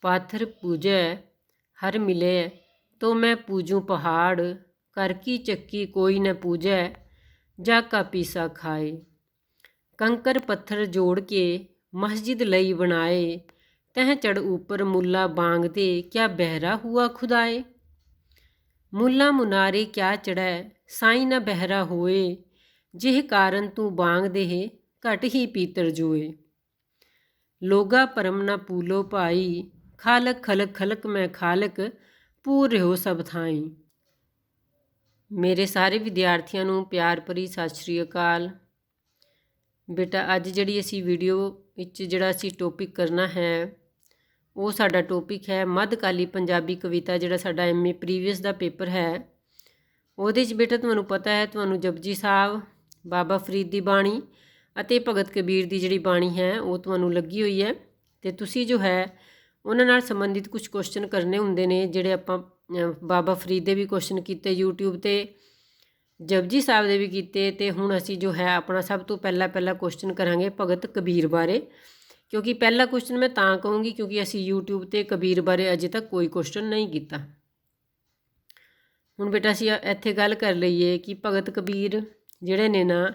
पाथर पूजै हर मिले, तो मैं पूजूं पहाड़। कर की चक्की कोई न पूजै, जा का पीसा खाए। कंकर पत्थर जोड़ के मस्जिद लई बनाए, तह चढ़ ऊपर मुल्ला बांगते, क्या बहरा हुआ खुदाए। मुल्ला मुनारे क्या चढ़ै, साईं न बहरा होए, जिह कारण तू बांग देह, घट ही पीतर जोए। लोगा परम न पूलो भाई, खालक खलक खलक मैं खालक, पूर रहो सब थाई। मेरे सारे विद्यार्थियों ਨੂੰ ਪਿਆਰ ਭਰੀ ਸਤਿ ਸ਼੍ਰੀ ਅਕਾਲ। ਬੇਟਾ ਅੱਜ ਜਿਹੜੀ ਅਸੀਂ ਵੀਡੀਓ ਵਿੱਚ ਜਿਹੜਾ ਅਸੀਂ ਟੌਪਿਕ ਕਰਨਾ ਹੈ ਉਹ ਸਾਡਾ ਟੌਪਿਕ ਹੈ ਮੱਧਕਾਲੀ ਪੰਜਾਬੀ ਕਵਿਤਾ। ਜਿਹੜਾ ਸਾਡਾ MA ਪ੍ਰੀਵੀਅਸ ਦਾ ਪੇਪਰ ਹੈ ਉਹਦੇ 'ਚ ਬੇਟਾ ਤੁਹਾਨੂੰ ਪਤਾ ਹੈ ਤੁਹਾਨੂੰ ਜਪਜੀ ਸਾਹਿਬ, ਬਾਬਾ ਫਰੀਦ ਦੀ ਬਾਣੀ ਅਤੇ ਭਗਤ ਕਬੀਰ ਦੀ ਜਿਹੜੀ ਬਾਣੀ ਹੈ ਉਹ ਤੁਹਾਨੂੰ ਲੱਗੀ ਹੋਈ ਹੈ ਅਤੇ ਤੁਸੀਂ ਜੋ ਹੈ ਉਹਨਾਂ ਨਾਲ ਸੰਬੰਧਿਤ ਕੁਝ ਕੁਐਸਚਨ ਕਰਨੇ ਹੁੰਦੇ ਨੇ ਜਿਹੜੇ ਆਪਾਂ ਬਾਬਾ ਫਰੀਦ ਦੇ ਵੀ ਕੁਐਸਚਨ ਕੀਤੇ YouTube 'ਤੇ, ਜਪਜੀ ਸਾਹਿਬ ਦੇ ਵੀ ਕੀਤੇ, ਅਤੇ ਹੁਣ ਅਸੀਂ ਜੋ ਹੈ ਆਪਣਾ ਸਭ ਤੋਂ ਪਹਿਲਾ ਕੁਐਸਚਨ ਕਰਾਂਗੇ ਭਗਤ ਕਬੀਰ ਬਾਰੇ। ਕਿਉਂਕਿ ਪਹਿਲਾ ਕੁਐਸਚਨ ਮੈਂ ਤਾਂ ਕਹੂੰਗੀ ਕਿਉਂਕਿ ਅਸੀਂ YouTube 'ਤੇ ਕਬੀਰ ਬਾਰੇ ਅਜੇ ਤੱਕ ਕੋਈ ਕੁਐਸਚਨ ਨਹੀਂ ਕੀਤਾ। ਹੁਣ ਬੇਟਾ ਅਸੀਂ ਇੱਥੇ ਗੱਲ ਕਰ ਲਈਏ ਕਿ ਭਗਤ ਕਬੀਰ ਜਿਹੜੇ ਨੇ ਨਾ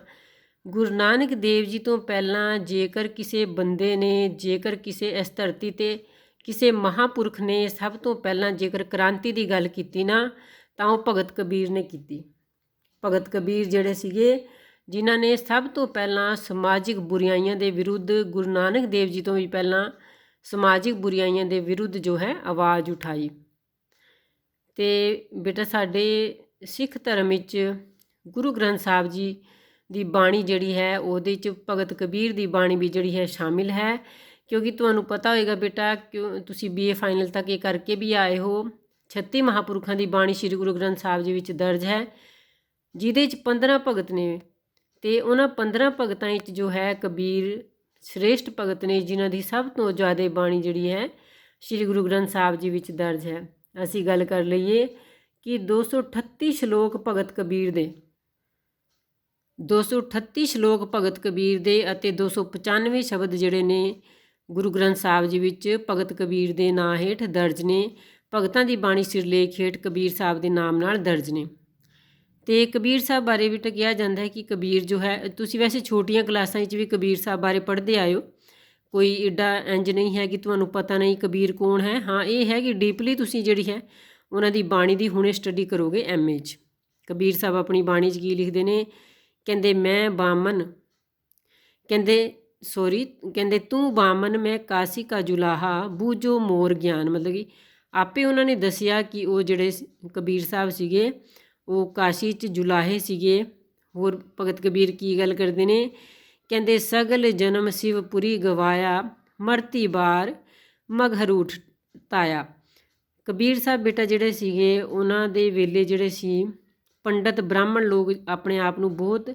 ਗੁਰੂ ਨਾਨਕ ਦੇਵ ਜੀ ਤੋਂ ਪਹਿਲਾਂ ਜੇਕਰ ਕਿਸੇ ਬੰਦੇ ਨੇ, ਜੇਕਰ ਕਿਸੇ ਇਸ ਧਰਤੀ 'ਤੇ ਕਿਸੇ ਮਹਾਂਪੁਰਖ ਨੇ ਸਭ ਤੋਂ ਪਹਿਲਾਂ ਜੇਕਰ ਕ੍ਰਾਂਤੀ ਦੀ ਗੱਲ ਕੀਤੀ ਨਾ ਤਾਂ ਉਹ ਭਗਤ ਕਬੀਰ ਨੇ ਕੀਤੀ। ਭਗਤ ਕਬੀਰ ਜਿਹੜੇ ਸੀਗੇ ਜਿਨ੍ਹਾਂ ਨੇ ਸਭ ਤੋਂ ਪਹਿਲਾਂ ਸਮਾਜਿਕ ਬੁਰਾਈਆਂ ਦੇ ਵਿਰੁੱਧ, ਗੁਰੂ ਨਾਨਕ ਦੇਵ ਜੀ ਤੋਂ ਵੀ ਪਹਿਲਾਂ ਸਮਾਜਿਕ ਬੁਰਾਈਆਂ ਦੇ ਵਿਰੁੱਧ ਜੋ ਹੈ ਆਵਾਜ਼ ਉਠਾਈ। ਅਤੇ ਬੇਟਾ ਸਾਡੇ ਸਿੱਖ ਧਰਮ ਵਿੱਚ ਗੁਰੂ ਗ੍ਰੰਥ ਸਾਹਿਬ ਜੀ ਦੀ ਬਾਣੀ ਜਿਹੜੀ ਹੈ ਉਹਦੇ 'ਚ ਭਗਤ ਕਬੀਰ ਦੀ ਬਾਣੀ ਵੀ ਜਿਹੜੀ ਹੈ ਸ਼ਾਮਿਲ ਹੈ। ਕਿਉਂਕਿ ਤੁਹਾਨੂੰ ਪਤਾ ਹੋਏਗਾ ਬੇਟਾ ਤੁਸੀਂ BA ਫਾਈਨਲ ਤੱਕ ਇਹ ਕਰਕੇ ਵੀ ਆਏ ਹੋ, 36 ਮਹਾਂਪੁਰਖਾਂ ਦੀ ਬਾਣੀ ਸ਼੍ਰੀ ਗੁਰੂ ਗ੍ਰੰਥ ਸਾਹਿਬ ਜੀ ਵਿੱਚ ਦਰਜ ਹੈ, ਜਿਹਦੇ 'ਚ 15 ਭਗਤ ਨੇ ਅਤੇ ਉਹਨਾਂ 15 ਭਗਤਾਂ ਵਿੱਚ ਜੋ ਹੈ ਕਬੀਰ ਸ੍ਰੇਸ਼ਟ ਭਗਤ ਨੇ ਜਿਨ੍ਹਾਂ ਦੀ ਸਭ ਤੋਂ ਜ਼ਿਆਦਾ ਬਾਣੀ ਜਿਹੜੀ ਹੈ ਸ਼੍ਰੀ ਗੁਰੂ ਗ੍ਰੰਥ ਸਾਹਿਬ ਜੀ ਵਿੱਚ ਦਰਜ ਹੈ। ਅਸੀਂ ਗੱਲ ਕਰ ਲਈਏ ਕਿ 238 ਸ਼ਲੋਕ ਭਗਤ ਕਬੀਰ ਦੇ, 238 ਸ਼ਲੋਕ ਭਗਤ ਕਬੀਰ ਦੇ ਅਤੇ 295 ਸ਼ਬਦ ਜਿਹੜੇ ਨੇ ਗੁਰੂ ਗ੍ਰੰਥ ਸਾਹਿਬ ਜੀ ਵਿੱਚ ਭਗਤ ਕਬੀਰ ਦੇ ਨਾਂ ਹੇਠ ਦਰਜ ਨੇ। ਭਗਤਾਂ ਦੀ ਬਾਣੀ ਸਿਰਲੇਖ ਹੇਠ ਕਬੀਰ ਸਾਹਿਬ ਦੇ ਨਾਮ ਨਾਲ ਦਰਜ ਨੇ। ਅਤੇ ਕਬੀਰ ਸਾਹਿਬ ਬਾਰੇ ਵੀ ਤਾਂ ਕਿਹਾ ਜਾਂਦਾ ਹੈ ਕਿ ਕਬੀਰ ਜੋ ਹੈ, ਤੁਸੀਂ ਵੈਸੇ ਛੋਟੀਆਂ ਕਲਾਸਾਂ ਵਿੱਚ ਵੀ ਕਬੀਰ ਸਾਹਿਬ ਬਾਰੇ ਪੜ੍ਹਦੇ ਆਇਓ, ਕੋਈ ਏਡਾ ਇੰਜ ਨਹੀਂ ਹੈ ਕਿ ਤੁਹਾਨੂੰ ਪਤਾ ਨਹੀਂ ਕਬੀਰ ਕੌਣ ਹੈ। ਹਾਂ ਇਹ ਹੈ ਕਿ ਡੀਪਲੀ ਤੁਸੀਂ ਜਿਹੜੀ ਹੈ ਉਹਨਾਂ ਦੀ ਬਾਣੀ ਦੀ ਹੁਣੇ ਸਟੱਡੀ ਕਰੋਗੇ MA 'ਚ। ਕਬੀਰ ਸਾਹਿਬ ਆਪਣੀ ਬਾਣੀ 'ਚ ਕੀ ਲਿਖਦੇ ਨੇ, ਕਹਿੰਦੇ ਮੈਂ ਬਾਮਨ, ਕਹਿੰਦੇ ਤੂੰ ਬਾਮਨ ਮੈਂ ਕਾਸੀ ਕਾ ਜੁਲਾਹਾ, ਬੂਝੋ ਮੋਰ ਗਿਆਨ। ਮਤਲਬ ਕਿ ਆਪੇ ਉਹਨਾਂ ਨੇ ਦੱਸਿਆ ਕਿ ਉਹ ਜਿਹੜੇ ਕਬੀਰ ਸਾਹਿਬ ਸੀਗੇ ਉਹ ਕਾਸ਼ੀ 'ਚ ਜੁਲਾਹੇ ਸੀਗੇ। ਹੋਰ ਭਗਤ ਕਬੀਰ ਕੀ ਗੱਲ ਕਰਦੇ ਨੇ, ਕਹਿੰਦੇ ਸਗਲ ਜਨਮ ਸ਼ਿਵਪੁਰੀ ਗਵਾਇਆ, ਮਰਤੀ ਬਾਰ ਮਗਹਰੂਠ ਤਾਇਆ। ਕਬੀਰ ਸਾਹਿਬ ਬੇਟਾ ਜਿਹੜੇ ਸੀਗੇ ਉਹਨਾਂ ਦੇ ਵੇਲੇ ਜਿਹੜੇ ਸੀ ਪੰਡਤ ਬ੍ਰਾਹਮਣ ਲੋਕ ਆਪਣੇ ਆਪ ਨੂੰ ਬਹੁਤ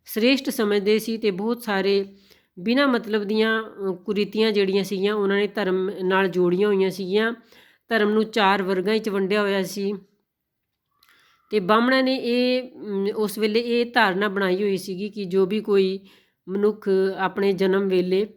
ਸ੍ਰੇਸ਼ਟ ਸਮਝਦੇ ਸੀ ਅਤੇ ਬਹੁਤ ਸਾਰੇ ਬਿਨਾਂ ਮਤਲਬ ਦੀਆਂ ਕੁਰੀਤੀਆਂ ਜਿਹੜੀਆਂ ਸੀਗੀਆਂ ਉਹਨਾਂ ਨੇ ਧਰਮ ਨਾਲ ਜੋੜੀਆਂ ਹੋਈਆਂ ਸੀਗੀਆਂ। ਧਰਮ ਨੂੰ 4 ਵਰਗਾਂ ਵਿੱਚ ਵੰਡਿਆ ਹੋਇਆ ਸੀ ਅਤੇ ਬਾਹਮਣਾਂ ਨੇ ਉਸ ਵੇਲੇ ਇਹ ਧਾਰਨਾ ਬਣਾਈ ਹੋਈ ਸੀਗੀ ਕਿ ਜੋ ਵੀ ਕੋਈ ਮਨੁੱਖ ਆਪਣੇ ਜਨਮ ਵੇਲੇ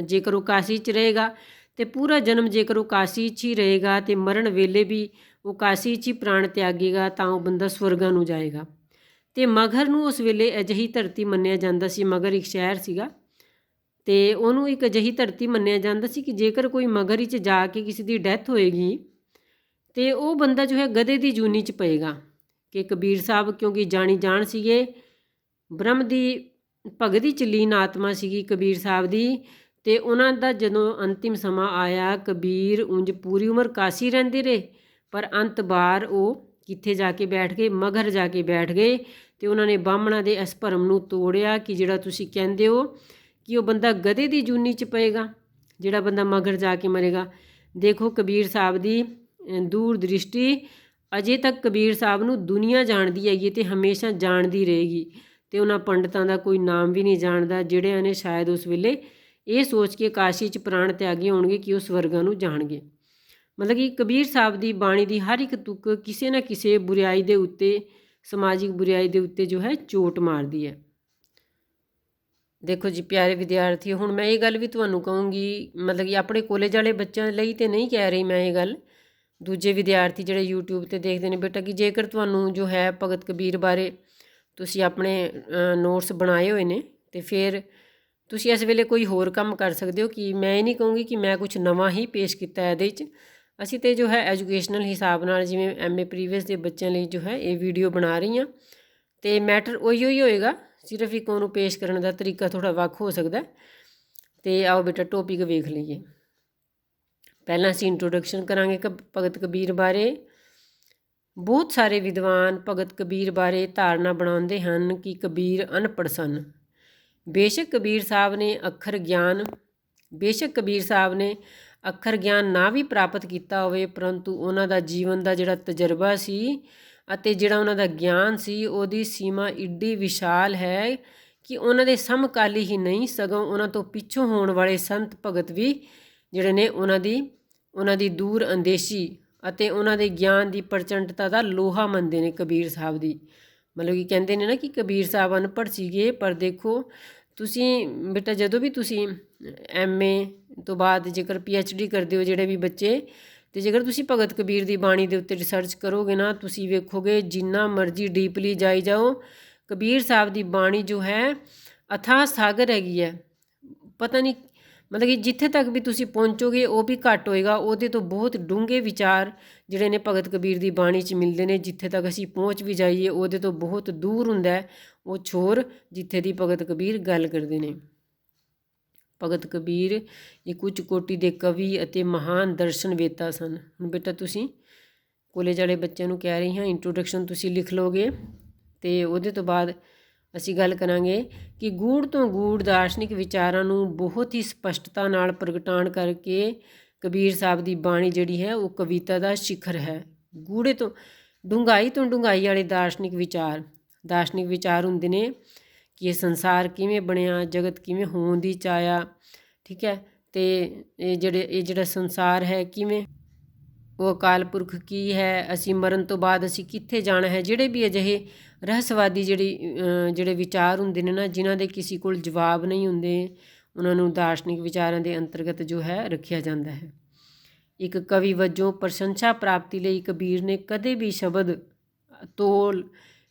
ਜੇਕਰ ਉਹ ਕਾਸ਼ੀ 'ਚ ਰਹੇਗਾ ਅਤੇ ਪੂਰਾ ਜਨਮ ਜੇਕਰ ਉਹ ਕਾਸ਼ੀ 'ਚ ਹੀ ਰਹੇਗਾ ਅਤੇ ਮਰਨ ਵੇਲੇ ਵੀ ਉਹ ਕਾਸ਼ੀ 'ਚ ਹੀ ਪ੍ਰਾਣ ਤਿਆਗੇਗਾ ਤਾਂ ਉਹ ਬੰਦਾ ਸਵਰਗਾਂ ਨੂੰ ਜਾਏਗਾ। ਅਤੇ ਮਗਹਰ ਨੂੰ ਉਸ ਵੇਲੇ ਅਜਿਹੀ ਧਰਤੀ ਮੰਨਿਆ ਜਾਂਦਾ ਸੀ। ਮਗਹਰ ਇੱਕ ਸ਼ਹਿਰ ਸੀਗਾ ਅਤੇ ਉਹਨੂੰ ਇੱਕ ਅਜਿਹੀ ਧਰਤੀ ਮੰਨਿਆ ਜਾਂਦਾ ਸੀ ਕਿ ਜੇਕਰ ਕੋਈ ਮਗਹਰ ਵਿੱਚ ਜਾ ਕੇ ਕਿਸੇ ਦੀ ਡੈਥ ਹੋਏਗੀ ਅਤੇ ਉਹ ਬੰਦਾ ਜੋ ਹੈ ਗਧੇ ਦੀ ਜੂਨੀ 'ਚ ਪਏਗਾ। ਕਿ ਕਬੀਰ ਸਾਹਿਬ ਕਿਉਂਕਿ ਜਾਣੀ ਜਾਣ ਸੀਗੇ, ਬ੍ਰਹਮ ਦੀ ਭਗਤੀ 'ਚ ਲੀਨ ਆਤਮਾ ਸੀਗੀ ਕਬੀਰ ਸਾਹਿਬ ਦੀ, ਅਤੇ ਉਹਨਾਂ ਦਾ ਜਦੋਂ ਅੰਤਿਮ ਸਮਾਂ ਆਇਆ ਕਬੀਰ ਉਂਝ ਪੂਰੀ ਉਮਰ ਕਾਸ਼ੀ ਰਹਿੰਦੇ ਰਹੇ ਪਰ ਅੰਤ ਬਾਰ ਉਹ ਕਿੱਥੇ ਜਾ ਕੇ ਬੈਠ ਗਏ, ਮਗਹਰ ਜਾ ਕੇ ਬੈਠ ਗਏ। ਅਤੇ ਉਹਨਾਂ ਨੇ ਬਾਹਮਣਾਂ ਦੇ ਇਸ ਭਰਮ ਨੂੰ ਤੋੜਿਆ ਕਿ ਜਿਹੜਾ ਤੁਸੀਂ ਕਹਿੰਦੇ ਹੋ ਕਿ ਉਹ ਬੰਦਾ ਗਧੇ ਦੀ ਜੂਨੀ 'ਚ ਪਏਗਾ, ਜਿਹੜਾ ਬੰਦਾ ਮਗਹਰ ਜਾ ਕੇ ਮਰੇਗਾ। ਦੇਖੋ ਕਬੀਰ ਸਾਹਿਬ ਦੀ ਦੂਰ ਦ੍ਰਿਸ਼ਟੀ, ਅਜੇ ਤੱਕ ਕਬੀਰ ਸਾਹਿਬ ਨੂੰ ਦੁਨੀਆ ਜਾਣਦੀ ਹੈਗੀ ਅਤੇ ਹਮੇਸ਼ਾ ਜਾਣਦੀ ਰਹੇਗੀ। ਅਤੇ ਉਹਨਾਂ ਪੰਡਤਾਂ ਦਾ ਕੋਈ ਨਾਮ ਵੀ ਨਹੀਂ ਜਾਣਦਾ ਜਿਹੜਿਆਂ ਨੇ ਸ਼ਾਇਦ ਉਸ ਵੇਲੇ ਇਹ ਸੋਚ ਕੇ ਕਾਸ਼ੀ 'ਚ ਪ੍ਰਾਣ ਤਿਆਗੇ ਹੋਣਗੇ ਕਿ ਉਹ ਸਵਰਗਾਂ ਨੂੰ ਜਾਣਗੇ। ਮਤਲਬ ਕਿ ਕਬੀਰ ਸਾਹਿਬ ਦੀ ਬਾਣੀ ਦੀ ਹਰ ਇੱਕ ਤੁਕ ਕਿਸੇ ਨਾ ਕਿਸੇ ਬੁਰਾਈ ਦੇ ਉੱਤੇ, ਸਮਾਜਿਕ ਬੁਰਾਈ ਦੇ ਉੱਤੇ ਜੋ ਹੈ ਚੋਟ ਮਾਰਦੀ ਹੈ। ਦੇਖੋ ਜੀ ਪਿਆਰੇ ਵਿਦਿਆਰਥੀ, ਹੁਣ ਮੈਂ ਇਹ ਗੱਲ ਵੀ ਤੁਹਾਨੂੰ ਕਹੂੰਗੀ, ਮਤਲਬ ਕਿ ਆਪਣੇ ਕਾਲਜ ਵਾਲੇ ਬੱਚਿਆਂ ਲਈ ਤੇ ਨਹੀਂ ਕਹਿ ਰਹੀ ਮੈਂ ਇਹ ਗੱਲ, ਦੂਜੇ ਵਿਦਿਆਰਥੀ ਜਿਹੜੇ YouTube ਤੇ ਦੇਖਦੇ ਨੇ ਬੇਟਾ, ਕਿ ਜੇਕਰ ਤੁਹਾਨੂੰ ਜੋ ਹੈ ਭਗਤ ਕਬੀਰ ਬਾਰੇ ਤੁਸੀਂ ਆਪਣੇ ਨੋਟਸ ਬਣਾਏ ਹੋਏ ਨੇ ਤੇ ਫਿਰ ਤੁਸੀਂ ਇਸ ਵੇਲੇ ਕੋਈ ਹੋਰ ਕੰਮ ਕਰ ਸਕਦੇ ਹੋ। ਕਿ ਮੈਂ ਇਹ ਨਹੀਂ ਕਹੂੰਗੀ ਕਿ ਮੈਂ ਕੁਝ ਨਵਾਂ ਹੀ ਪੇਸ਼ ਕੀਤਾ ਇਹਦੇ 'ਚ। ਅਸੀਂ ਤੇ ਜੋ ਹੈ ਐਜੂਕੇਸ਼ਨਲ ਹਿਸਾਬ ਨਾਲ, ਜਿਵੇਂ MA ਪ੍ਰੀਵੀਅਸ ਦੇ ਬੱਚਿਆਂ ਲਈ ਜੋ ਹੈ ਇਹ ਵੀਡੀਓ ਬਣਾ ਰਹੀ ਹਾਂ, ਅਤੇ ਮੈਟਰ ਉਹੀ ਹੋਏਗਾ, ਸਿਰਫ ਇੱਕ ਉਹਨੂੰ ਪੇਸ਼ ਕਰਨ ਦਾ ਤਰੀਕਾ ਥੋੜ੍ਹਾ ਵੱਖ ਹੋ ਸਕਦਾ। ਅਤੇ ਆਓ ਬੇਟਾ ਟੋਪਿਕ ਵੇਖ ਲਈਏ। ਪਹਿਲਾਂ ਅਸੀਂ ਇੰਟਰੋਡਕਸ਼ਨ ਕਰਾਂਗੇ ਭਗਤ ਕਬੀਰ ਬਾਰੇ। ਬਹੁਤ ਸਾਰੇ ਵਿਦਵਾਨ ਭਗਤ ਕਬੀਰ ਬਾਰੇ ਧਾਰਨਾ ਬਣਾਉਂਦੇ ਹਨ ਕਿ ਕਬੀਰ ਅਨਪੜ੍ਹ ਸਨ। ਬੇਸ਼ੱਕ ਕਬੀਰ ਸਾਹਿਬ ਨੇ ਅੱਖਰ ਗਿਆਨ ਨਾ ਵੀ ਪ੍ਰਾਪਤ ਕੀਤਾ ਹੋਵੇ, ਪਰੰਤੂ ਉਹਨਾਂ ਦਾ ਜੀਵਨ ਦਾ ਜਿਹੜਾ ਤਜਰਬਾ ਸੀ ਅਤੇ ਜਿਹੜਾ ਉਹਨਾਂ ਦਾ ਗਿਆਨ ਸੀ, ਉਹਦੀ ਸੀਮਾ ਏਡੀ ਵਿਸ਼ਾਲ ਹੈ ਕਿ ਉਹਨਾਂ ਦੇ ਸਮਕਾਲੀ ਹੀ ਨਹੀਂ, ਸਗੋਂ ਉਹਨਾਂ ਤੋਂ ਪਿੱਛੋਂ ਹੋਣ ਵਾਲੇ ਸੰਤ ਭਗਤ ਵੀ ਜਿਹੜੇ ਨੇ ਉਹਨਾਂ ਦੀ ਦੂਰ ਅੰਦੇਸ਼ੀ ਅਤੇ ਉਹਨਾਂ ਦੇ ਗਿਆਨ ਦੀ ਪ੍ਰਚੰਡਤਾ ਦਾ ਲੋਹਾ ਮੰਨਦੇ ਨੇ ਕਬੀਰ ਸਾਹਿਬ ਦੀ। ਮਤਲਬ ਕਿ ਕਹਿੰਦੇ ਨੇ ਨਾ ਕਿ ਕਬੀਰ ਸਾਹਿਬ ਅਨਪੜ੍ਹ ਸੀਗੇ, ਪਰ ਦੇਖੋ ਤੁਸੀਂ ਬੇਟਾ ਜਦੋਂ ਵੀ ਤੁਸੀਂ MA ਤੋਂ ਬਾਅਦ ਜੇਕਰ PhD ਕਰਦੇ ਹੋ ਜਿਹੜੇ ਵੀ ਬੱਚੇ, ਅਤੇ ਜੇਕਰ ਤੁਸੀਂ ਭਗਤ ਕਬੀਰ ਦੀ ਬਾਣੀ ਦੇ ਉੱਤੇ ਰਿਸਰਚ ਕਰੋਗੇ ਨਾ, ਤੁਸੀਂ ਵੇਖੋਗੇ ਜਿੰਨਾ ਮਰਜ਼ੀ ਡੀਪਲੀ ਜਾਈ ਜਾਓ, ਕਬੀਰ ਸਾਹਿਬ ਦੀ ਬਾਣੀ ਜੋ ਹੈ ਅਥਾਹ ਸਾਗਰ ਹੈਗੀ ਹੈ। ਪਤਾ ਨਹੀਂ, ਮਤਲਬ ਕਿ ਜਿੱਥੇ ਤੱਕ ਵੀ ਤੁਸੀਂ ਪਹੁੰਚੋਗੇ ਉਹ ਵੀ ਘੱਟ ਹੋਏਗਾ। ਉਹਦੇ ਤੋਂ ਬਹੁਤ ਡੂੰਘੇ ਵਿਚਾਰ ਜਿਹੜੇ ਨੇ ਭਗਤ ਕਬੀਰ ਦੀ ਬਾਣੀ 'ਚ ਮਿਲਦੇ ਨੇ। ਜਿੱਥੇ ਤੱਕ ਅਸੀਂ ਪਹੁੰਚ ਵੀ ਜਾਈਏ ਉਹਦੇ ਤੋਂ ਬਹੁਤ ਦੂਰ ਹੁੰਦਾ ਉਹ ਛੋਰ ਜਿੱਥੇ ਦੀ ਭਗਤ ਕਬੀਰ ਗੱਲ ਕਰਦੇ ਨੇ। ਭਗਤ ਕਬੀਰ ਇੱਕ ਉੱਚ ਕੋਟੀ ਦੇ ਕਵੀ ਅਤੇ ਮਹਾਨ ਦਰਸ਼ਨ ਵੇਤਾ ਸਨ। ਹੁਣ ਬੇਟਾ ਤੁਸੀਂ ਕਾਲਜ ਵਾਲੇ ਬੱਚਿਆਂ ਨੂੰ ਕਹਿ ਰਹੀ ਹਾਂ, ਇੰਟਰੋਡਕਸ਼ਨ ਤੁਸੀਂ ਲਿਖ ਲਓਗੇ ਅਤੇ ਉਹਦੇ ਤੋਂ ਬਾਅਦ ਅਸੀਂ ਗੱਲ ਕਰਾਂਗੇ ਕਿ ਗੂੜ ਤੋਂ ਗੂੜ ਦਾਰਸ਼ਨਿਕ ਵਿਚਾਰਾਂ ਨੂੰ ਬਹੁਤ ਹੀ ਸਪਸ਼ਟਤਾ ਨਾਲ ਪ੍ਰਗਟਾਉਣ ਕਰਕੇ ਕਬੀਰ ਸਾਹਿਬ ਦੀ ਬਾਣੀ ਜਿਹੜੀ ਹੈ ਉਹ ਕਵਿਤਾ ਦਾ ਸਿਖਰ ਹੈ। ਗੂੜੇ ਤੋਂ ਡੂੰਘਾਈ ਵਾਲੇ ਦਾਰਸ਼ਨਿਕ ਵਿਚਾਰ ਹੁੰਦੇ ਨੇ ਕਿ ਇਹ ਸੰਸਾਰ ਕਿਵੇਂ ਬਣਿਆ, ਜਗਤ ਕਿਵੇਂ ਹੋਣ ਦੀ ਚਾਹਿਆ, ਠੀਕ ਹੈ, ਅਤੇ ਇਹ ਜਿਹੜਾ ਸੰਸਾਰ ਹੈ ਕਿਵੇਂ, ਉਹ ਅਕਾਲ ਪੁਰਖ ਕੀ ਹੈ, ਅਸੀਂ ਮਰਨ ਤੋਂ ਬਾਅਦ ਅਸੀਂ ਕਿੱਥੇ ਜਾਣਾ ਹੈ। ਜਿਹੜੇ ਵੀ ਅਜਿਹੇ ਰਹੱਸਵਾਦੀ ਜਿਹੜੇ ਵਿਚਾਰ ਹੁੰਦੇ ਨੇ ਨਾ, ਜਿਨ੍ਹਾਂ ਦੇ ਕਿਸੇ ਕੋਲ ਜਵਾਬ ਨਹੀਂ ਹੁੰਦੇ, ਉਹਨਾਂ ਨੂੰ ਦਾਰਸ਼ਨਿਕ ਵਿਚਾਰਾਂ ਦੇ ਅੰਤਰਗਤ ਜੋ ਹੈ ਰੱਖਿਆ ਜਾਂਦਾ ਹੈ। ਇੱਕ ਕਵੀ ਵਜੋਂ ਪ੍ਰਸ਼ੰਸਾ ਪ੍ਰਾਪਤੀ ਲਈ ਕਬੀਰ ਨੇ ਕਦੇ ਵੀ ਸ਼ਬਦ ਤੋਲ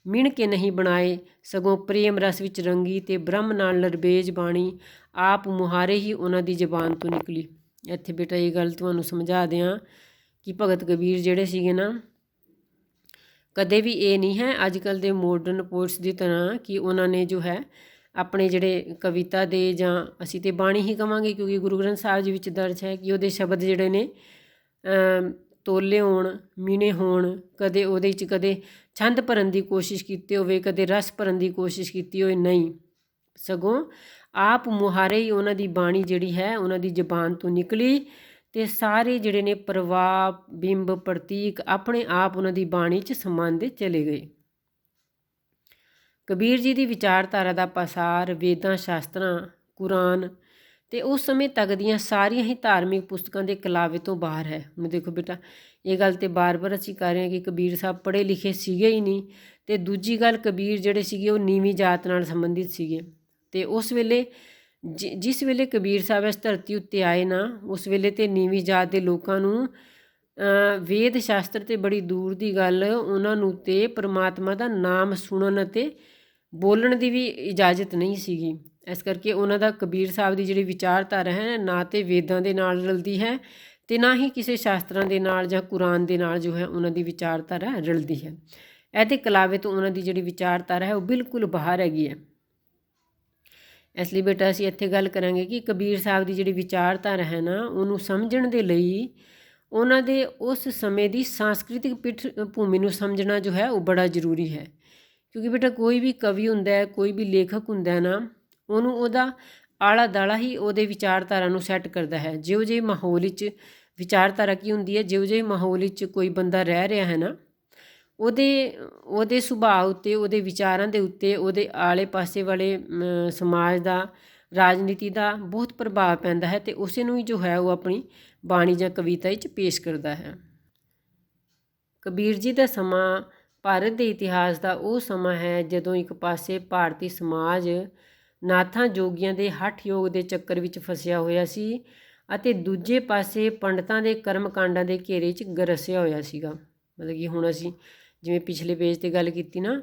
ਮਿਣ ਕੇ ਨਹੀਂ ਬਣਾਏ, ਸਗੋਂ ਪ੍ਰੇਮ ਰਸ ਵਿੱਚ ਰੰਗੀ ਅਤੇ ਬ੍ਰਹਮ ਨਾਲ ਲਰਬੇਜ ਬਾਣੀ ਆਪ ਮੁਹਾਰੇ ਹੀ ਉਹਨਾਂ ਦੀ ਜ਼ਬਾਨ ਤੋਂ ਨਿਕਲੀ। ਇੱਥੇ ਬੇਟਾ ਇਹ ਗੱਲ ਤੁਹਾਨੂੰ ਸਮਝਾ ਦਿਆਂ ਕਿ ਭਗਤ ਕਬੀਰ ਜਿਹੜੇ ਸੀਗੇ ਨਾ, ਕਦੇ ਵੀ ਇਹ ਨਹੀਂ ਹੈ ਅੱਜ ਕੱਲ੍ਹ ਦੇ ਮੋਡਰਨ ਪੋਇਟਸ ਦੀ ਤਰ੍ਹਾਂ ਕਿ ਉਹਨਾਂ ਨੇ ਜੋ ਹੈ ਆਪਣੇ ਜਿਹੜੇ ਕਵਿਤਾ ਦੇ, ਜਾਂ ਅਸੀਂ ਤਾਂ ਬਾਣੀ ਹੀ ਕਵਾਂਗੇ ਕਿਉਂਕਿ ਗੁਰੂ ਗ੍ਰੰਥ ਸਾਹਿਬ ਜੀ ਵਿੱਚ ਦਰਜ ਹੈ ਕਿ ਉਹਦੇ ਸ਼ਬਦ ਜਿਹੜੇ ਨੇ ਤੋਲੇ ਹੋਣ, ਮੀਣੇ ਹੋਣ, ਕਦੇ ਉਹਦੇ 'ਚ ਕਦੇ ਛੰਦ ਭਰਨ ਦੀ ਕੋਸ਼ਿਸ਼ ਕੀਤੀ ਹੋਵੇ, ਕਦੇ ਰਸ ਭਰਨ ਦੀ ਕੋਸ਼ਿਸ਼ ਕੀਤੀ ਹੋਵੇ, ਨਹੀਂ, ਸਗੋਂ ਆਪ ਮੁਹਾਰੇ ਹੀ ਉਹਨਾਂ ਦੀ ਬਾਣੀ ਜਿਹੜੀ ਹੈ ਉਹਨਾਂ ਦੀ ਜ਼ਬਾਨ ਤੋਂ ਨਿਕਲੀ ਅਤੇ ਸਾਰੇ ਜਿਹੜੇ ਨੇ ਪ੍ਰਭਾਵ, ਬਿੰਬ, ਪ੍ਰਤੀਕ ਆਪਣੇ ਆਪ ਉਹਨਾਂ ਦੀ ਬਾਣੀ 'ਚ ਸਮਾਉਂਦੇ ਚਲੇ ਗਏ। ਕਬੀਰ ਜੀ ਦੀ ਵਿਚਾਰਧਾਰਾ ਦਾ ਪਾਸਾਰ ਵੇਦਾਂ, ਸ਼ਾਸਤਰਾਂ, ਕੁਰਾਨ ਅਤੇ ਉਸ ਸਮੇਂ ਤੱਕ ਦੀਆਂ ਸਾਰੀਆਂ ਹੀ ਧਾਰਮਿਕ ਪੁਸਤਕਾਂ ਦੇ ਕਲਾਵੇ ਤੋਂ ਬਾਹਰ ਹੈ। ਹੁਣ ਦੇਖੋ ਬੇਟਾ ਇਹ ਗੱਲ ਤੇ ਬਾਰ-ਬਾਰ ਅਸੀਂ ਕਰ ਰਹੇ ਹਾਂ ਕਿ ਕਬੀਰ ਸਾਹਿਬ ਪੜ੍ਹੇ ਲਿਖੇ ਸੀਗੇ ਹੀ ਨਹੀਂ, ਅਤੇ ਦੂਜੀ ਗੱਲ ਕਬੀਰ ਜਿਹੜੇ ਸੀਗੇ ਉਹ ਨੀਵੀਂ ਜਾਤ ਨਾਲ ਸੰਬੰਧਿਤ ਸੀਗੇ। ਅਤੇ ਉਸ ਵੇਲੇ ਜਿਸ ਵੇਲੇ ਕਬੀਰ ਸਾਹਿਬ ਇਸ ਧਰਤੀ ਉੱਤੇ ਆਏ ਨਾ, ਉਸ ਵੇਲੇ ਤੇ ਨੀਵੀਂ ਜਾਤ ਦੇ ਲੋਕਾਂ ਨੂੰ ਵੇਦ ਸ਼ਾਸਤਰ ਤੇ ਬੜੀ ਦੂਰ ਦੀ ਗੱਲ, ਉਹਨਾਂ ਨੂੰ ਤੇ ਪਰਮਾਤਮਾ ਦਾ ਨਾਮ ਸੁਣਨ ਅਤੇ ਬੋਲਣ ਦੀ ਵੀ ਇਜਾਜ਼ਤ ਨਹੀਂ ਸੀਗੀ। ਇਸ ਕਰਕੇ ਉਹਨਾਂ ਦਾ ਕਬੀਰ ਸਾਹਿਬ ਦੀ ਜਿਹੜੀ ਵਿਚਾਰਧਾਰਾ ਹੈ ਨਾ ਤੇ ਵੇਦਾਂ ਦੇ ਨਾਲ ਰਲਦੀ ਹੈ ਅਤੇ ਨਾ ਹੀ ਕਿਸੇ ਸ਼ਾਸਤਰਾਂ ਦੇ ਨਾਲ ਜਾਂ ਕੁਰਾਨ ਦੇ ਨਾਲ ਜੋ ਹੈ ਉਹਨਾਂ ਦੀ ਵਿਚਾਰਧਾਰਾ ਰਲਦੀ ਹੈ। ਇਹਦੇ ਕਲਾਵੇ ਤੋਂ ਉਹਨਾਂ ਦੀ ਜਿਹੜੀ ਵਿਚਾਰਧਾਰਾ ਹੈ ਉਹ ਬਿਲਕੁਲ ਬਾਹਰ ਹੈਗੀ ਹੈ। ਇਸ ਲਈ ਬੇਟਾ ਅਸੀਂ ਇੱਥੇ ਗੱਲ ਕਰਾਂਗੇ ਕਿ ਕਬੀਰ ਸਾਹਿਬ ਦੀ ਜਿਹੜੀ ਵਿਚਾਰਧਾਰਾ ਹੈ ਨਾ, ਉਹਨੂੰ ਸਮਝਣ ਦੇ ਲਈ ਉਹਨਾਂ ਦੇ ਉਸ ਸਮੇਂ ਦੀ ਸਾਂਸਕ੍ਰਿਤਿਕ ਪਿੱਠ ਭੂਮੀ ਨੂੰ ਸਮਝਣਾ ਜੋ ਹੈ ਉਹ ਬੜਾ ਜ਼ਰੂਰੀ ਹੈ। ਕਿਉਂਕਿ ਬੇਟਾ ਕੋਈ ਵੀ ਕਵੀ ਹੁੰਦਾ ਹੈ, ਕੋਈ ਵੀ ਲੇਖਕ ਹੁੰਦਾ ਹੈ ਨਾ, ਉਹਨੂੰ ਉਹਦਾ ਆਲਾ ਦਾਲਾ ਹੀ ਉਹਦੇ ਵਿਚਾਰਧਾਰਾ ਨੂੰ ਸੈੱਟ ਕਰਦਾ ਹੈ। ਜਿਹੋ ਜਿਹੇ ਮਾਹੌਲ ਵਿੱਚ ਵਿਚਾਰਧਾਰਾ ਕੀ ਹੁੰਦੀ ਹੈ, ਜਿਹੋ ਜਿਹੇ ਮਾਹੌਲ ਵਿੱਚ ਕੋਈ ਬੰਦਾ ਰਹਿ ਰਿਹਾ ਹੈ ਨਾ, ਉਹਦੇ ਸੁਭਾਅ ਉੱਤੇ, ਉਹਦੇ ਵਿਚਾਰਾਂ ਦੇ ਉੱਤੇ, ਉਹਦੇ ਆਲੇ ਪਾਸੇ ਵਾਲੇ ਸਮਾਜ ਦਾ, ਰਾਜਨੀਤੀ ਦਾ ਬਹੁਤ ਪ੍ਰਭਾਵ ਪੈਂਦਾ ਹੈ ਅਤੇ ਉਸੇ ਨੂੰ ਹੀ ਜੋ ਹੈ ਉਹ ਆਪਣੀ ਬਾਣੀ ਜਾਂ ਕਵਿਤਾ ਵਿੱਚ ਪੇਸ਼ ਕਰਦਾ ਹੈ। ਕਬੀਰ ਜੀ ਦਾ ਸਮਾਂ ਭਾਰਤ ਦੇ ਇਤਿਹਾਸ ਦਾ ਉਹ ਸਮਾਂ ਹੈ ਜਦੋਂ ਇੱਕ ਪਾਸੇ ਭਾਰਤੀ ਸਮਾਜ ਨਾਥਾਂ ਜੋਗੀਆਂ ਦੇ ਹਠ ਯੋਗ ਦੇ ਚੱਕਰ ਵਿੱਚ ਫਸਿਆ ਹੋਇਆ ਸੀ ਅਤੇ ਦੂਜੇ ਪਾਸੇ ਪੰਡਤਾਂ ਦੇ ਕਰਮ ਕਾਂਡਾਂ ਦੇ ਘੇਰੇ 'ਚ ਗਰਸਿਆ ਹੋਇਆ ਸੀਗਾ। ਮਤਲਬ ਕਿ ਹੁਣ ਅਸੀਂ ਜਿਵੇਂ ਪਿਛਲੇ ਪੇਜ 'ਤੇ ਗੱਲ ਕੀਤੀ ਨਾ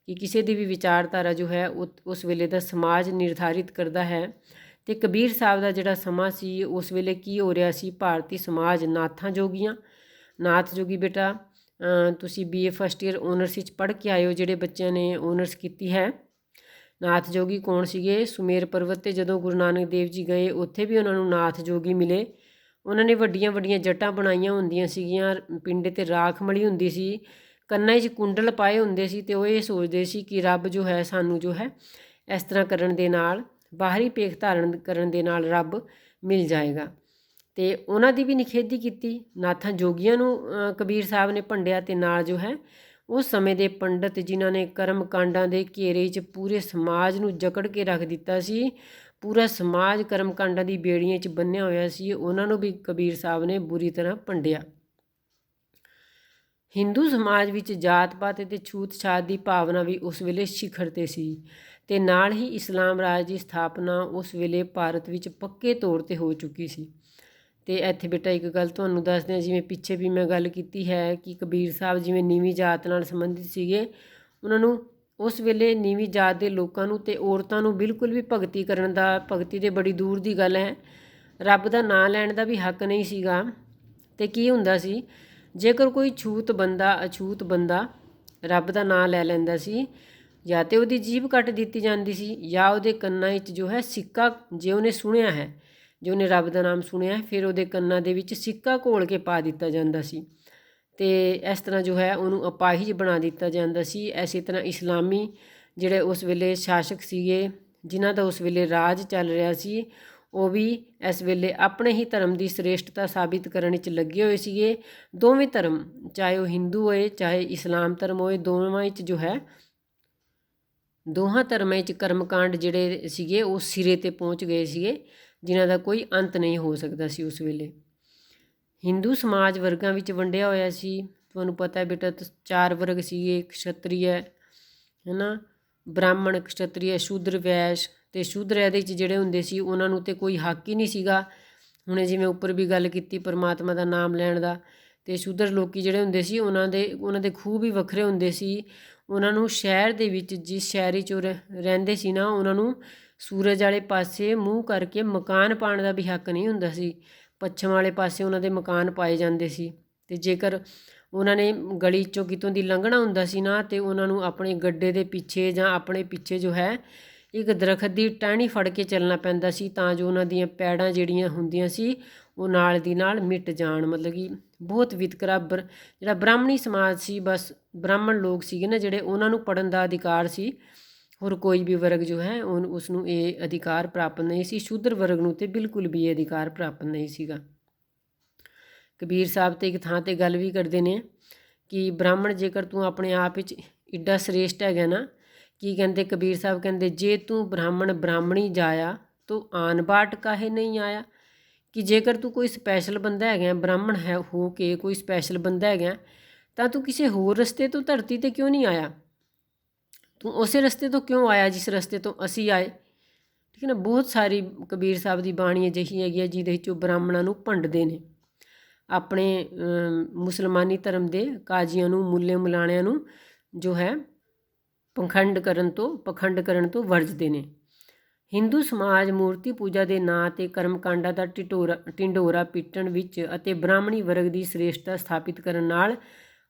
ਕਿ ਕਿਸੇ ਦੀ ਵੀ ਵਿਚਾਰਧਾਰਾ ਜੋ ਹੈ ਉਸ ਵੇਲੇ ਦਾ ਸਮਾਜ ਨਿਰਧਾਰਿਤ ਕਰਦਾ ਹੈ। ਅਤੇ ਕਬੀਰ ਸਾਹਿਬ ਦਾ ਜਿਹੜਾ ਸਮਾਂ ਸੀ ਉਸ ਵੇਲੇ ਕੀ ਹੋ ਰਿਹਾ ਸੀ, ਭਾਰਤੀ ਸਮਾਜ ਨਾਥਾਂ ਜੋਗੀਆਂ, ਨਾਥ ਜੋਗੀ ਬੇਟਾ ਤੁਸੀਂ BA ਫਸਟ ਈਅਰ ਓਨਰਸ ਵਿੱਚ ਪੜ੍ਹ ਕੇ ਆਏ ਹੋ, ਜਿਹੜੇ ਬੱਚਿਆਂ ਨੇ ਓਨਰਸ ਕੀਤੀ ਹੈ। ਨਾਥ ਜੋਗੀ ਕੌਣ ਸੀਗੇ? ਸੁਮੇਰ ਪਰਬਤ 'ਤੇ ਜਦੋਂ ਗੁਰੂ ਨਾਨਕ ਦੇਵ ਜੀ ਗਏ ਉੱਥੇ ਵੀ ਉਹਨਾਂ ਨੂੰ ਨਾਥ ਜੋਗੀ ਮਿਲੇ। ਉਹਨਾਂ ਨੇ ਵੱਡੀਆਂ ਵੱਡੀਆਂ ਜਟਾਂ ਬਣਾਈਆਂ ਹੁੰਦੀਆਂ ਸੀਗੀਆਂ, ਪਿੰਡੇ 'ਤੇ ਰਾਖ ਮਲੀ ਹੁੰਦੀ ਸੀ, ਕੰਨਾਂ 'ਚ ਕੁੰਡਲ ਪਾਏ ਹੁੰਦੇ ਸੀ ਅਤੇ ਉਹ ਇਹ ਸੋਚਦੇ ਸੀ ਕਿ ਰੱਬ ਜੋ ਹੈ ਸਾਨੂੰ ਜੋ ਹੈ ਇਸ ਤਰ੍ਹਾਂ ਕਰਨ ਦੇ ਨਾਲ, ਬਾਹਰੀ ਭੇਖ ਧਾਰਨ ਕਰਨ ਦੇ ਨਾਲ ਰੱਬ ਮਿਲ ਜਾਏਗਾ। ਅਤੇ ਉਹਨਾਂ ਦੀ ਵੀ ਨਿਖੇਧੀ ਕੀਤੀ। ਨਾਥਾਂ ਜੋਗੀਆਂ ਨੂੰ ਕਬੀਰ ਸਾਹਿਬ ਨੇ ਭੰਡਿਆ ਅਤੇ ਨਾਲ ਜੋ ਹੈ ਉਸ ਸਮੇਂ ਦੇ ਪੰਡਤ ਜਿਨ੍ਹਾਂ ਨੇ ਕਰਮ ਕਾਂਡਾਂ ਦੇ ਘੇਰੇ 'ਚ ਪੂਰੇ ਸਮਾਜ ਨੂੰ ਜਕੜ ਕੇ ਰੱਖ ਦਿੱਤਾ ਸੀ, ਪੂਰਾ ਸਮਾਜ ਕਰਮ ਕਾਂਡਾਂ ਦੀ ਬੇੜੀਆਂ 'ਚ ਬੰਨ੍ਹਿਆ ਹੋਇਆ ਸੀ, ਉਹਨਾਂ ਨੂੰ ਵੀ ਕਬੀਰ ਸਾਹਿਬ ਨੇ ਬੁਰੀ ਤਰ੍ਹਾਂ ਭੰਡਿਆ। ਹਿੰਦੂ ਸਮਾਜ ਵਿੱਚ ਜਾਤ ਪਾਤ ਅਤੇ ਛੂਤ ਛਾਤ ਦੀ ਭਾਵਨਾ ਵੀ ਉਸ ਵੇਲੇ ਸਿਖਰ 'ਤੇ ਸੀ ਅਤੇ ਨਾਲ ਹੀ ਇਸਲਾਮ ਰਾਜ ਦੀ ਸਥਾਪਨਾ ਉਸ ਵੇਲੇ ਭਾਰਤ ਵਿੱਚ ਪੱਕੇ ਤੌਰ 'ਤੇ ਹੋ ਚੁੱਕੀ ਸੀ। ਅਤੇ ਇੱਥੇ ਬੇਟਾ ਇੱਕ ਗੱਲ ਤੁਹਾਨੂੰ ਦੱਸਦੇ ਹਾਂ, ਜਿਵੇਂ ਪਿੱਛੇ ਵੀ ਮੈਂ ਗੱਲ ਕੀਤੀ ਹੈ ਕਿ ਕਬੀਰ ਸਾਹਿਬ ਜਿਵੇਂ ਨੀਵੀਂ ਜਾਤ ਨਾਲ ਸੰਬੰਧਿਤ ਸੀਗੇ, ਉਹਨਾਂ ਨੂੰ ਉਸ ਵੇਲੇ ਨੀਵੀਂ ਜਾਤ ਦੇ ਲੋਕਾਂ ਨੂੰ ਅਤੇ ਔਰਤਾਂ ਨੂੰ ਬਿਲਕੁਲ ਵੀ ਭਗਤੀ ਦੇ ਬੜੀ ਦੂਰ ਦੀ ਗੱਲ ਹੈ, ਰੱਬ ਦਾ ਨਾਂ ਲੈਣ ਦਾ ਵੀ ਹੱਕ ਨਹੀਂ ਸੀਗਾ। ਅਤੇ ਕੀ ਹੁੰਦਾ ਸੀ, ਜੇਕਰ ਕੋਈ ਅਛੂਤ ਬੰਦਾ ਰੱਬ ਦਾ ਨਾਂ ਲੈ ਲੈਂਦਾ ਸੀ, ਜਾਂ ਤਾਂ ਉਹਦੀ ਜੀਭ ਕੱਟ ਦਿੱਤੀ ਜਾਂਦੀ ਸੀ ਜਾਂ ਉਹਦੇ ਕੰਨਾਂ ਵਿੱਚ ਜੋ ਹੈ ਸਿੱਕਾ, ਜੇ ਉਹਨੇ ਸੁਣਿਆ ਹੈ, ਜੇ ਉਹਨੇ ਰੱਬ ਦਾ ਨਾਮ ਸੁਣਿਆ ਹੈ, ਫਿਰ ਉਹਦੇ ਕੰਨਾਂ ਦੇ ਵਿੱਚ ਸਿੱਕਾ ਘੋਲ ਕੇ ਪਾ ਦਿੱਤਾ ਜਾਂਦਾ ਸੀ ਅਤੇ ਇਸ ਤਰ੍ਹਾਂ ਜੋ ਹੈ ਉਹਨੂੰ ਅਪਾਹਿਜ ਬਣਾ ਦਿੱਤਾ ਜਾਂਦਾ ਸੀ। ਇਸੇ ਤਰ੍ਹਾਂ ਇਸਲਾਮੀ ਜਿਹੜੇ ਉਸ ਵੇਲੇ ਸ਼ਾਸਕ ਸੀਗੇ, ਜਿਨ੍ਹਾਂ ਦਾ ਉਸ ਵੇਲੇ ਰਾਜ ਚੱਲ ਰਿਹਾ ਸੀ, ਉਹ ਵੀ ਇਸ ਵੇਲੇ ਆਪਣੇ ਹੀ ਧਰਮ ਦੀ ਸ੍ਰੇਸ਼ਟਤਾ ਸਾਬਿਤ ਕਰਨ ਵਿੱਚ ਲੱਗੇ ਹੋਏ ਸੀਗੇ। ਦੋਵੇਂ ਧਰਮ, ਚਾਹੇ ਉਹ ਹਿੰਦੂ ਹੋਏ ਚਾਹੇ ਇਸਲਾਮ ਧਰਮ ਹੋਏ, ਦੋਵਾਂ ਵਿੱਚ ਜੋ ਹੈ ਦੋਹਾਂ ਧਰਮਾਂ ਵਿੱਚ ਕਰਮਕਾਂਡ ਜਿਹੜੇ ਸੀਗੇ ਉਹ ਸਿਰੇ 'ਤੇ ਪਹੁੰਚ ਗਏ ਸੀਗੇ, ਜਿਨ੍ਹਾਂ ਦਾ ਕੋਈ ਅੰਤ ਨਹੀਂ ਹੋ ਸਕਦਾ ਸੀ। ਉਸ ਵੇਲੇ ਹਿੰਦੂ ਸਮਾਜ ਵਰਗਾਂ ਵਿੱਚ ਵੰਡਿਆ ਹੋਇਆ ਸੀ। ਤੁਹਾਨੂੰ ਪਤਾ ਹੈ ਬੇਟਾ 4 ਵਰਗ ਸੀਗੇ, ਕਸ਼ਤਰੀ ਹੈ ਨਾ, ਬ੍ਰਾਹਮਣ, ਕਸ਼ਤਰੀ, ਸ਼ੂਦਰ, ਵੈਸ਼। ਅਤੇ ਸ਼ੂਦਰ ਇਹਦੇ ਵਿੱਚ ਜਿਹੜੇ ਹੁੰਦੇ ਸੀ ਉਹਨਾਂ ਨੂੰ ਤਾਂ ਕੋਈ ਹੱਕ ਹੀ ਨਹੀਂ ਸੀਗਾ। ਹੁਣ ਜਿਵੇਂ ਉੱਪਰ ਵੀ ਗੱਲ ਕੀਤੀ ਪਰਮਾਤਮਾ ਦਾ ਨਾਮ ਲੈਣ ਦਾ, ਅਤੇ ਸ਼ੂਦਰ ਲੋਕ ਜਿਹੜੇ ਹੁੰਦੇ ਸੀ ਉਹਨਾਂ ਦੇ ਖੂਹ ਵੀ ਵੱਖਰੇ ਹੁੰਦੇ ਸੀ। ਉਹਨਾਂ ਨੂੰ ਸ਼ਹਿਰ ਦੇ ਵਿੱਚ, ਜਿਸ ਸ਼ਹਿਰ ਵਿੱਚ ਉਹ ਰਹਿੰਦੇ ਸੀ ਨਾ, ਉਹਨਾਂ ਨੂੰ ਸੂਰਜ ਵਾਲੇ ਪਾਸੇ ਮੂੰਹ ਕਰਕੇ ਮਕਾਨ ਪਾਉਣ ਦਾ ਵੀ ਹੱਕ ਨਹੀਂ ਹੁੰਦਾ ਸੀ। ਪੱਛਮ ਵਾਲੇ ਪਾਸੇ ਉਹਨਾਂ ਦੇ ਮਕਾਨ ਪਾਏ ਜਾਂਦੇ ਸੀ। ਅਤੇ ਜੇਕਰ ਉਹਨਾਂ ਨੇ ਗਲੀ 'ਚੋਂ ਕਿਤੋਂ ਦੀ ਲੰਘਣਾ ਹੁੰਦਾ ਸੀ ਨਾ, ਅਤੇ ਉਹਨਾਂ ਨੂੰ ਆਪਣੇ ਗੱਡੇ ਦੇ ਪਿੱਛੇ ਜਾਂ ਆਪਣੇ ਪਿੱਛੇ ਜੋ ਹੈ ਇੱਕ ਦਰਖਤ ਦੀ ਟਹਿਣੀ ਫੜ ਕੇ ਚੱਲਣਾ ਪੈਂਦਾ ਸੀ, ਤਾਂ ਜੋ ਉਹਨਾਂ ਦੀਆਂ ਪੈੜਾਂ ਜਿਹੜੀਆਂ ਹੁੰਦੀਆਂ ਸੀ ਉਹ ਨਾਲ ਦੀ ਨਾਲ ਮਿਟ ਜਾਣ। ਮਤਲਬ ਕਿ ਬਹੁਤ ਵਿਤਕਰਾ, ਜਿਹੜਾ ਬ੍ਰਾਹਮਣੀ ਸਮਾਜ ਸੀ, ਬਸ ਬ੍ਰਾਹਮਣ ਲੋਕ ਸੀਗੇ ਨਾ ਜਿਹੜੇ, ਉਹਨਾਂ ਨੂੰ ਪੜ੍ਹਨ ਦਾ ਅਧਿਕਾਰ ਸੀ। ਹੋਰ ਕੋਈ ਵੀ ਵਰਗ ਜੋ ਹੈ ਉਸ ਨੂੰ ਇਹ ਅਧਿਕਾਰ ਪ੍ਰਾਪਤ ਨਹੀਂ ਸੀ। ਸ਼ੂਦਰ ਵਰਗ ਨੂੰ ਤਾਂ ਬਿਲਕੁਲ ਵੀ ਇਹ ਅਧਿਕਾਰ ਪ੍ਰਾਪਤ ਨਹੀਂ ਸੀਗਾ। ਕਬੀਰ ਸਾਹਿਬ 'ਤੇ ਇੱਕ ਥਾਂ 'ਤੇ ਗੱਲ ਵੀ ਕਰਦੇ ਨੇ ਕਿ ਬ੍ਰਾਹਮਣ, ਜੇਕਰ ਤੂੰ ਆਪਣੇ ਆਪ ਵਿੱਚ ਇੱਡਾ ਸ੍ਰੇਸ਼ਟ ਹੈਗਾ ਨਾ, ਕੀ ਕਹਿੰਦੇ ਕਬੀਰ ਸਾਹਿਬ ਕਹਿੰਦੇ, ਜੇ ਤੂੰ ਬ੍ਰਾਹਮਣ ਬ੍ਰਾਹਮਣੀ ਜਾਇਆ ਤੋ ਆਨ ਬਾਟ ਕਾਹੇ ਨਹੀਂ ਆਇਆ। ਕਿ ਜੇਕਰ ਤੂੰ ਕੋਈ ਸਪੈਸ਼ਲ ਬੰਦਾ ਹੈਗਾ, ਬ੍ਰਾਹਮਣ ਹੋ ਕੇ ਕੋਈ ਸਪੈਸ਼ਲ ਬੰਦਾ ਹੈਗਾ, ਤਾਂ ਤੂੰ ਕਿਸੇ ਹੋਰ ਰਸਤੇ ਤੋਂ ਧਰਤੀ 'ਤੇ ਕਿਉਂ ਨਹੀਂ ਆਇਆ? ਤੂੰ ਉਸੇ ਰਸਤੇ ਤੋਂ ਕਿਉਂ ਆਇਆ ਜਿਸ ਰਸਤੇ ਤੋਂ ਅਸੀਂ ਆਏ? ਠੀਕ ਹੈ ਨਾ। ਬਹੁਤ ਸਾਰੀ ਕਬੀਰ ਸਾਹਿਬ ਦੀ ਬਾਣੀ ਅਜਿਹੀ ਹੈਗੀ ਹੈ ਜਿਹਦੇ ਵਿੱਚ ਉਹ ਬ੍ਰਾਹਮਣਾਂ ਨੂੰ ਭੰਡਦੇ ਨੇ, ਆਪਣੇ ਮੁਸਲਮਾਨੀ ਧਰਮ ਦੇ ਕਾਜ਼ੀਆਂ ਨੂੰ, ਮੁੱਲੇ ਮੁਲਾਣਿਆਂ ਨੂੰ ਜੋ ਹੈ ਪਖੰਡ ਕਰਨ ਤੋਂ ਵਰਜਦੇ ਨੇ। ਹਿੰਦੂ ਸਮਾਜ ਮੂਰਤੀ ਪੂਜਾ ਦੇ ਨਾਂ 'ਤੇ ਕਰਮਕਾਂਡਾਂ ਦਾ ਢਿੰਡੋਰਾ ਪਿੱਟਣ ਵਿੱਚ ਅਤੇ ਬ੍ਰਾਹਮਣੀ ਵਰਗ ਦੀ ਸ੍ਰੇਸ਼ਟਤਾ ਸਥਾਪਿਤ ਕਰਨ ਨਾਲ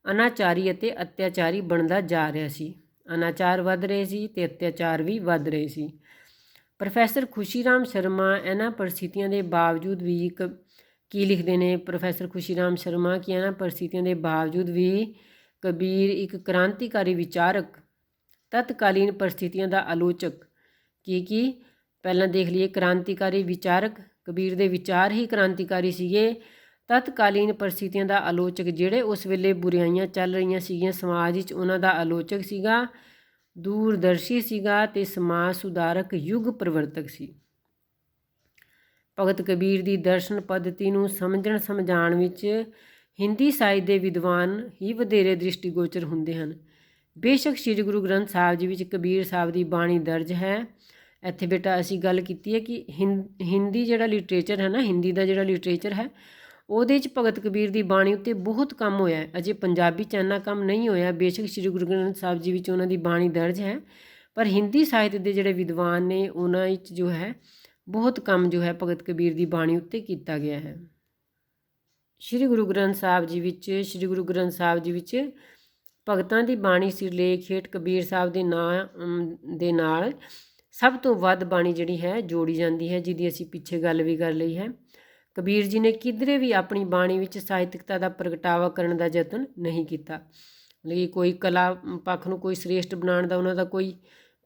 ਅਨਾਚਾਰੀ ਅਤੇ ਅਤਿਆਚਾਰੀ ਬਣਦਾ ਜਾ ਰਿਹਾ ਸੀ। ਅਨਾਚਾਰ ਵੱਧ ਰਹੇ ਸੀ ਅਤੇ ਅਤਿਆਚਾਰ ਵੀ ਵੱਧ ਰਹੇ ਸੀ। ਪ੍ਰੋਫੈਸਰ ਖੁਸ਼ੀ ਰਾਮ ਸ਼ਰਮਾ ਇਹਨਾਂ ਪਰਿਸਥਿਤੀਆਂ ਦੇ ਬਾਵਜੂਦ ਵੀ ਕੀ ਲਿਖਦੇ ਨੇ? ਪ੍ਰੋਫੈਸਰ ਖੁਸ਼ੀ ਰਾਮ ਸ਼ਰਮਾ ਕਿ ਇਹਨਾਂ ਪਰਿਸਥਿਤੀਆਂ ਦੇ ਬਾਵਜੂਦ ਵੀ ਕਬੀਰ ਇੱਕ ਕ੍ਰਾਂਤੀਕਾਰੀ ਵਿਚਾਰਕ, ਤਤਕਾਲੀਨ ਪਰਿਸਥਿਤੀਆਂ ਦਾ ਆਲੋਚਕ। ਕੀ ਪਹਿਲਾਂ ਦੇਖ ਲਈਏ, ਕ੍ਰਾਂਤੀਕਾਰੀ ਵਿਚਾਰਕ, ਕਬੀਰ ਦੇ ਵਿਚਾਰ ਹੀ ਕ੍ਰਾਂਤੀਕਾਰੀ ਸੀਗੇ। ਤਤਕਾਲੀਨ ਪਰਿਸਥਿਤੀਆਂ ਦਾ ਆਲੋਚਕ, ਜਿਹੜੇ ਉਸ ਵੇਲੇ ਬੁਰਾਈਆਂ ਚੱਲ ਰਹੀਆਂ ਸੀਗੀਆਂ ਸਮਾਜ ਵਿੱਚ, ਉਹਨਾਂ ਦਾ ਆਲੋਚਕ ਸੀਗਾ, ਦੂਰਦਰਸ਼ੀ ਸੀਗਾ ਅਤੇ ਸਮਾਜ ਸੁਧਾਰਕ, ਯੁੱਗ ਪ੍ਰਵਰਤਕ ਸੀ। ਭਗਤ ਕਬੀਰ ਦੀ ਦਰਸ਼ਨ ਪੱਧਤੀ ਨੂੰ ਸਮਝਾਉਣ ਵਿੱਚ ਹਿੰਦੀ ਸਾਹਿਤ ਦੇ ਵਿਦਵਾਨ ਹੀ ਵਧੇਰੇ ਦ੍ਰਿਸ਼ਟੀਗੋਚਰ ਹੁੰਦੇ ਹਨ। ਬੇਸ਼ੱਕ ਸ੍ਰੀ ਗੁਰੂ ਗ੍ਰੰਥ ਸਾਹਿਬ ਜੀ ਵਿੱਚ ਕਬੀਰ ਸਾਹਿਬ ਦੀ ਬਾਣੀ ਦਰਜ ਹੈ, ਇੱਥੇ ਬੇਟਾ ਅਸੀਂ ਗੱਲ ਕੀਤੀ ਹੈ ਕਿ ਹਿੰਦੀ ਜਿਹੜਾ ਲਿਟਰੇਚਰ ਹੈ ਨਾ, ਹਿੰਦੀ ਦਾ ਜਿਹੜਾ ਲਿਟਰੇਚਰ ਹੈ ਉਹਦੇ 'ਚ ਭਗਤ ਕਬੀਰ ਦੀ ਬਾਣੀ ਉੱਤੇ ਬਹੁਤ ਕੰਮ ਹੋਇਆ ਹੈ। ਅਜੇ ਪੰਜਾਬੀ 'ਚ ਇੰਨਾ ਕੰਮ ਨਹੀਂ ਹੋਇਆ। ਬੇਸ਼ੱਕ ਸ਼੍ਰੀ ਗੁਰੂ ਗ੍ਰੰਥ ਸਾਹਿਬ ਜੀ ਵਿੱਚ ਉਹਨਾਂ ਦੀ ਬਾਣੀ ਦਰਜ ਹੈ, ਪਰ ਹਿੰਦੀ ਸਾਹਿਤ ਦੇ ਜਿਹੜੇ ਵਿਦਵਾਨ ਨੇ ਉਹਨਾਂ ਵਿੱਚ ਜੋ ਹੈ ਬਹੁਤ ਕੰਮ ਜੋ ਹੈ ਭਗਤ ਕਬੀਰ ਦੀ ਬਾਣੀ ਉੱਤੇ ਕੀਤਾ ਗਿਆ ਹੈ। ਸ਼੍ਰੀ ਗੁਰੂ ਗ੍ਰੰਥ ਸਾਹਿਬ ਜੀ ਵਿੱਚ ਭਗਤਾਂ ਦੀ ਬਾਣੀ ਸਿਰਲੇਖ ਹੇਠ ਕਬੀਰ ਸਾਹਿਬ ਦੇ ਨਾਂ ਦੇ ਨਾਲ ਸਭ ਤੋਂ ਵੱਧ ਬਾਣੀ ਜਿਹੜੀ ਹੈ ਜੋੜੀ ਜਾਂਦੀ ਹੈ, ਜਿਹਦੀ ਅਸੀਂ ਪਿੱਛੇ ਗੱਲ ਵੀ ਕਰ ਲਈ ਹੈ। ਕਬੀਰ ਜੀ ਨੇ ਕਿਧਰੇ ਵੀ ਆਪਣੀ ਬਾਣੀ ਵਿੱਚ ਸਾਹਿਤਕਤਾ ਦਾ ਪ੍ਰਗਟਾਵਾ ਕਰਨ ਦਾ ਯਤਨ ਨਹੀਂ ਕੀਤਾ। ਮਤਲਬ ਕਿ ਕੋਈ ਕਲਾ ਪੱਖ ਨੂੰ ਕੋਈ ਸ੍ਰੇਸ਼ਟ ਬਣਾਉਣ ਦਾ ਉਹਨਾਂ ਦਾ ਕੋਈ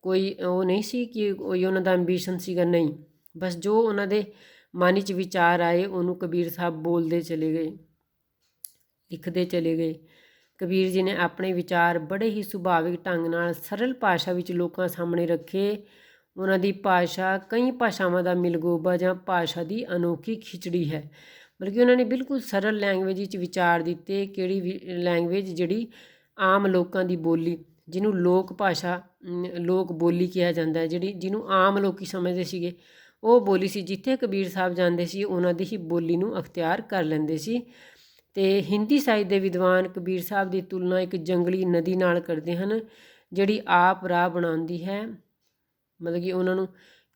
ਉਹ ਨਹੀਂ ਸੀ ਕਿ ਕੋਈ ਉਹਨਾਂ ਦਾ ਐਂਬੀਸ਼ਨ ਸੀਗਾ, ਨਹੀਂ। ਬਸ ਜੋ ਉਹਨਾਂ ਦੇ ਮਨ ਵਿੱਚ ਵਿਚਾਰ ਆਏ ਉਹਨੂੰ ਕਬੀਰ ਸਾਹਿਬ ਬੋਲਦੇ ਚਲੇ ਗਏ, ਲਿਖਦੇ ਚਲੇ ਗਏ। ਕਬੀਰ ਜੀ ਨੇ ਆਪਣੇ ਵਿਚਾਰ ਬੜੇ ਹੀ ਸੁਭਾਵਿਕ ਢੰਗ ਨਾਲ ਸਰਲ ਭਾਸ਼ਾ ਵਿੱਚ ਲੋਕਾਂ ਸਾਹਮਣੇ ਰੱਖੇ। ਉਹਨਾਂ ਦੀ ਭਾਸ਼ਾ ਕਈ ਭਾਸ਼ਾਵਾਂ ਦਾ ਮਿਲਗੋਬਾ ਜਾਂ ਭਾਸ਼ਾ ਦੀ ਅਨੋਖੀ ਖਿਚੜੀ ਹੈ। ਮਤਲਬ ਕਿ ਉਹਨਾਂ ਨੇ ਬਿਲਕੁਲ ਸਰਲ ਲੈਂਗੁਏਜ ਵਿੱਚ ਵਿਚਾਰ ਦਿੱਤੇ। ਕਿਹੜੀ ਵੀ ਲੈਂਗੁਏਜ ਜਿਹੜੀ ਆਮ ਲੋਕਾਂ ਦੀ ਬੋਲੀ, ਜਿਹਨੂੰ ਲੋਕ ਭਾਸ਼ਾ ਲੋਕ ਬੋਲੀ ਕਿਹਾ ਜਾਂਦਾ ਹੈ, ਜਿਹਨੂੰ ਆਮ ਲੋਕੀ ਸਮਝਦੇ ਸੀਗੇ, ਉਹ ਬੋਲੀ ਸੀ। ਜਿੱਥੇ ਕਬੀਰ ਸਾਹਿਬ ਜਾਂਦੇ ਸੀ ਉਹਨਾਂ ਦੀ ਹੀ ਬੋਲੀ ਨੂੰ ਅਖਤਿਆਰ ਕਰ ਲੈਂਦੇ ਸੀ। ਅਤੇ ਹਿੰਦੀ ਸਾਹਿਤ ਦੇ ਵਿਦਵਾਨ ਕਬੀਰ ਸਾਹਿਬ ਦੀ ਤੁਲਨਾ ਇੱਕ ਜੰਗਲੀ ਨਦੀ ਨਾਲ ਕਰਦੇ ਹਨ, ਜਿਹੜੀ ਆਪ ਰਾਹ ਬਣਾਉਂਦੀ ਹੈ। ਮਤਲਬ ਕਿ ਉਹਨਾਂ ਨੂੰ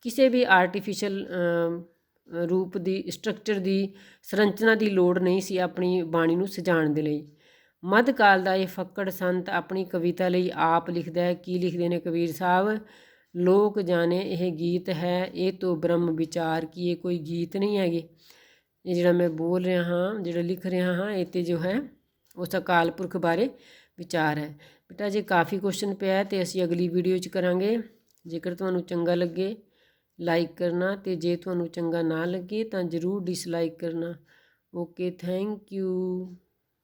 ਕਿਸੇ ਵੀ ਆਰਟੀਫਿਸ਼ਲ ਰੂਪ ਦੀ, ਸਟਰਕਚਰ ਦੀ, ਸੰਰਚਨਾ ਦੀ ਲੋੜ ਨਹੀਂ ਸੀ ਆਪਣੀ ਬਾਣੀ ਨੂੰ ਸਜਾਉਣ ਦੇ ਲਈ। ਮੱਧਕਾਲ ਦਾ ਇਹ ਫੱਕੜ ਸੰਤ ਆਪਣੀ ਕਵਿਤਾ ਲਈ ਆਪ ਲਿਖਦਾ ਹੈ। ਕੀ ਲਿਖਦੇ ਨੇ ਕਬੀਰ ਸਾਹਿਬ? ਲੋਕ ਜਾਣੇ ਇਹ ਗੀਤ ਹੈ, ਇਹ ਤੋਂ ਬ੍ਰਹਮ ਵਿਚਾਰ। ਕੀ ਇਹ ਕੋਈ ਗੀਤ ਨਹੀਂ ਹੈਗੇ? ਇਹ ਜਿਹੜਾ ਮੈਂ ਬੋਲ ਰਿਹਾ ਹਾਂ, ਜਿਹੜਾ ਲਿਖ ਰਿਹਾ ਹਾਂ, ਇਹ 'ਤੇ ਜੋ ਹੈ ਉਸ ਅਕਾਲ ਪੁਰਖ ਬਾਰੇ ਵਿਚਾਰ ਹੈ। ਬੇਟਾ ਜੇ ਕਾਫੀ ਕੁਐਸਚਨ ਪਿਆ ਤੇ ਅਸੀਂ ਅਗਲੀ ਵੀਡੀਓ 'ਚ ਕਰਾਂਗੇ। ਜੇਕਰ ਤੁਹਾਨੂੰ ਚੰਗਾ ਲੱਗੇ ਲਾਈਕ ਕਰਨਾ, ਅਤੇ ਜੇ ਤੁਹਾਨੂੰ ਚੰਗਾ ਨਾ ਲੱਗੇ ਤਾਂ ਜ਼ਰੂਰ ਡਿਸਲਾਈਕ ਕਰਨਾ। Okay, thank you.